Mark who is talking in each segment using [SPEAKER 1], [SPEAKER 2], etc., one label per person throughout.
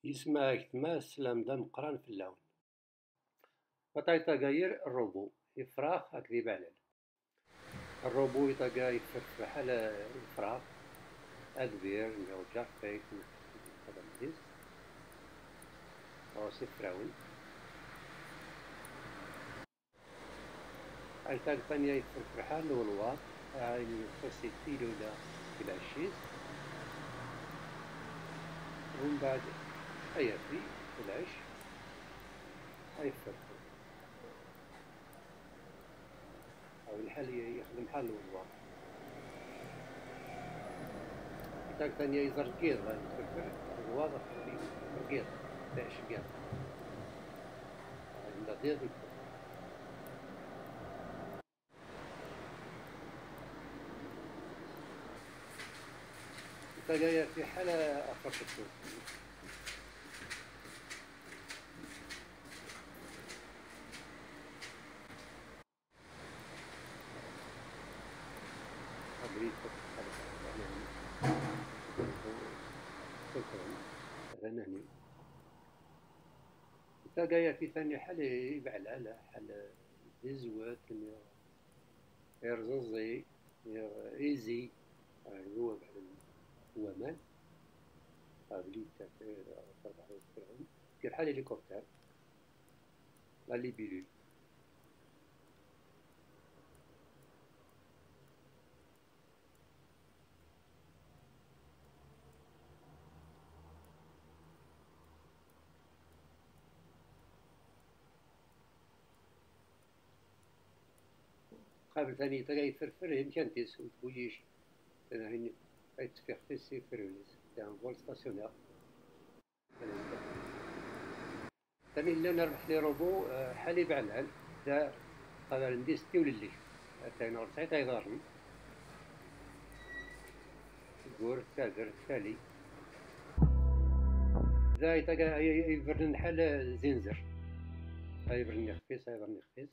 [SPEAKER 1] يسمع كتما السلام دا مقران في اللون. بطايطا غاير الروبو يفراخ هكذي بعلال. الروبو يطاقا يفرق بحال الفراخ أكبير نيو جافيك هذا مديس أو سفراون. أيطاق ثانية يفرق بحال الولواط يعني خصي كيلو لا كلاشيز ومن بعد أيافي العيش أيفرق أو الحال يخدم بحال الولواط. أيطاق ثانية يزرقيض غادي يفرفر الولواط رقيض تاعش قيض عندها ديض يفرق. تلقايا في حالة أفرق التونسي أبريد شكرا هذا نهني. تلقايا في ثاني حالة يبعلال حال يزوات يرززي إيزي هو بعد هو مان أبريد تافير فرح يفرعون في حال هليكوبتر لا ليبيلول. قابل ثاني تلقاي يفرفر يمكن تيس وتبويش أنا هني يتفيق في السيفرونيس دان فول ستاسيونير. ثاني إلا نربح لي روبو حالي بعلال دا قادر ندي ستي وللي تاين ورسعي تايضارن قور تاقر ثالي ذا يتاقا يبرن حال زنزر يبرن خفيس يبرن خفيس.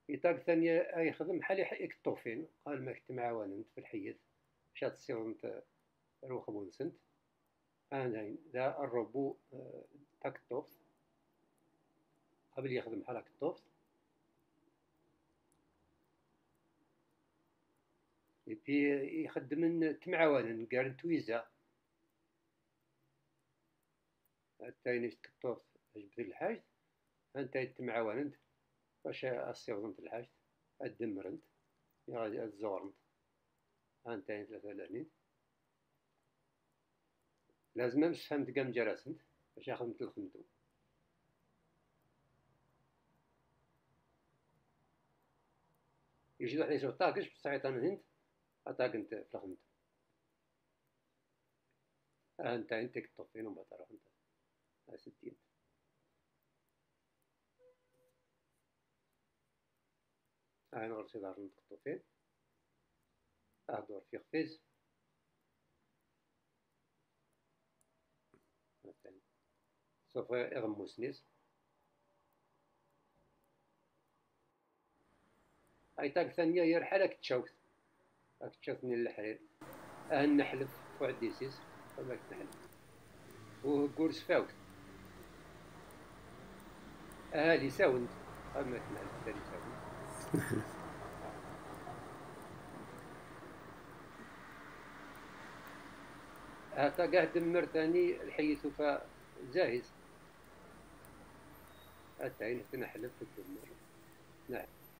[SPEAKER 1] يطاق ثانية يخدم حالي حيك الطوفين قال ما كنت معاوننت في الحيث مشات صيغنت روخ بونسنت أناين ذا الروبو تاك الطوف قبل يخدم حالك الطوف يبي يخدم تمعاونن قال تويزا حتى نشتك الطوف جبت الحاج أنت تمعاوننت باش أصيغنت الحاج أدمرنت يا الزورنت أنت ثلاثة لعنين لازم أمس فهمت قام جراسنت باش خدمت الخدمتو. يجي واحد يسوي طاقش بصح أنا هند أطاق أنت في الخدمتو أنت كطوفين وما تروح أنت ستين. أنا غرسي دار نطوفين أهدور في خفيز مثلا سوف يغمو سنيس هاي تاك ثانية يرحل هاك تشوكت هاك تشوكتني الحرير نحلف فوعد ديسيس هاك نحلف وقورس فاوت هادي ساوند أما نحلف هادي ساوند هاتا قاع دمر ثاني الحيث فزاهز هاتا نحلف تدمر نعم.